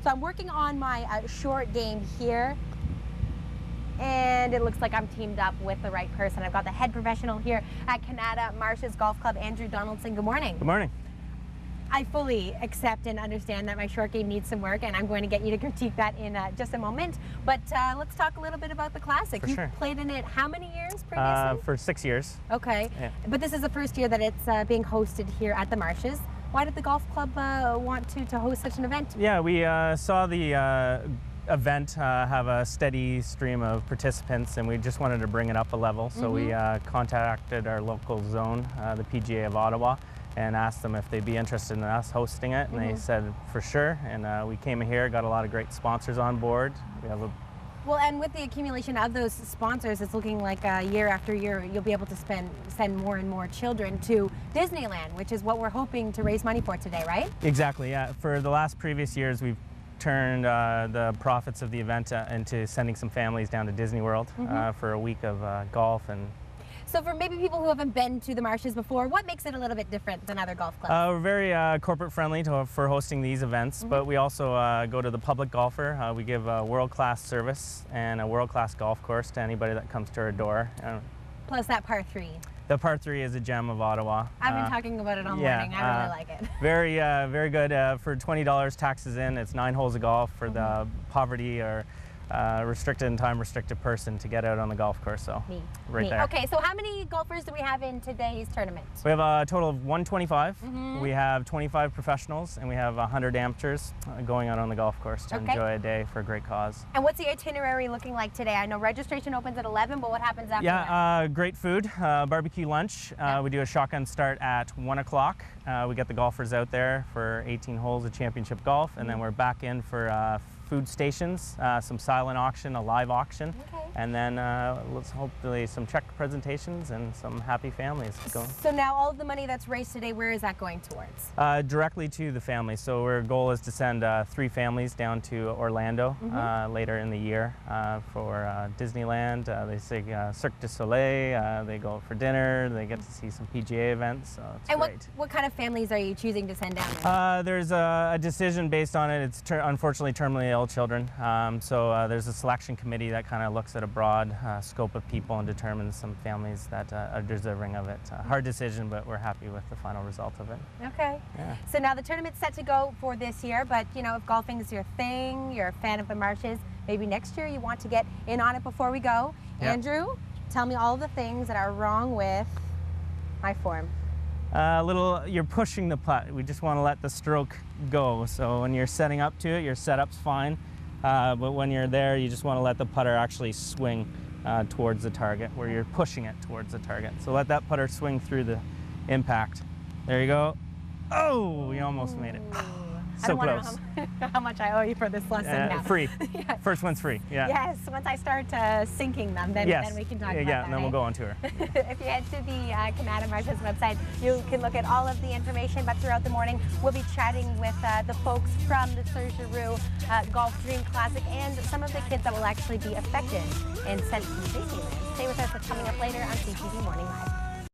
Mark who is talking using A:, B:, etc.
A: So I'm working on my short game here, and it looks like I'm teamed up with the right person. I've got the head professional here at Kanata Marches Golf Club, Andrew Donaldson. Good morning.
B: Good morning.
A: I fully accept and understand that my short game needs some work, and I'm going to get you to critique that in just a moment. But let's talk a little bit about the Classic.
B: For
A: You've
B: sure.
A: played in it how many years previously?
B: For 6 years.
A: Okay.
B: Yeah.
A: But this is the first year that it's being hosted here at the Marches. Why did the golf club want to host such an event?
B: Yeah, we saw the event have a steady stream of participants, and we just wanted to bring it up a level. So we contacted our local zone, the PGA of Ottawa, and asked them if they'd be interested in us hosting it, and they said for sure. And we came here, got a lot of great sponsors on board. We have a
A: Well, and with the accumulation of those sponsors, it's looking like year after year you'll be able to send more and more children to Disneyland, which is what we're hoping to raise money for today, right?
B: Exactly, yeah. For the previous years, we've turned the profits of the event into sending some families down to Disney World for a week of golf. And
A: so for maybe people who haven't been to the Marches before, what makes it a little bit different than other golf clubs?
B: we're very corporate friendly for hosting these events, but we also go to the public golfer. We give a world-class service and a world-class golf course to anybody that comes to our door.
A: Plus that par 3.
B: The par 3 is a gem of Ottawa.
A: I've been talking about it all morning. I really like it.
B: Very good. For $20 taxes in, it's 9 holes of golf for the poverty or restricted and time restricted person to get out on the golf course. So right there.
A: Okay, so how many golfers do we have in today's tournament?
B: We have a total of 125. We have 25 professionals, and we have 100 amateurs going out on the golf course to enjoy a day for a great cause.
A: And what's the itinerary looking like today? I know registration opens at 11, but what happens after that?
B: Yeah, great food, barbecue lunch. We do a shotgun start at 1 o'clock. We get the golfers out there for 18 holes of championship golf, and then we're back in for food stations, some silent auction, a live auction, and then let's hopefully some check presentations and some happy families.
A: So now all of the money that's raised today, where is that going towards?
B: Directly to the families. So our goal is to send 3 families down to Orlando later in the year for Disneyland. They see Cirque du Soleil, they go for dinner, they get to see some PGA events, so it's great.
A: And what kind of families are you choosing to send down?
B: There's a decision based on it. It's unfortunately terminally ill children. So there's a selection committee that kind of looks at a broad scope of people and determines some families that are deserving of it. Hard decision, but we're happy with the final result of it.
A: Okay.
B: Yeah.
A: So now the tournament's set to go for this year, but you know, if golfing is your thing, you're a fan of the Marches, maybe next year you want to get in on it before we go.
B: Yep.
A: Andrew, tell me all the things that are wrong with my form.
B: You're pushing the putt. We just want to let the stroke go. So when you're setting up to it, your setup's fine. But when you're there, you just want to let the putter actually swing towards the target, where you're pushing it towards the target. So let that putter swing through the impact. There you go. Oh, you almost made it. So close.
A: How much I owe you for this lesson now.
B: Free.
A: Yes.
B: First one's free. Yeah.
A: Yes, once I start sinking them, then we can talk about that.
B: Yeah, and then we'll go on tour.
A: If you head to the Kanata Marches website, you can look at all of the information, but throughout the morning, we'll be chatting with the folks from the Serge Giroux Golf Dream Classic and some of the kids that will actually be affected and sent to Disneyland. Stay with us. It's coming up later on CTV Morning Live.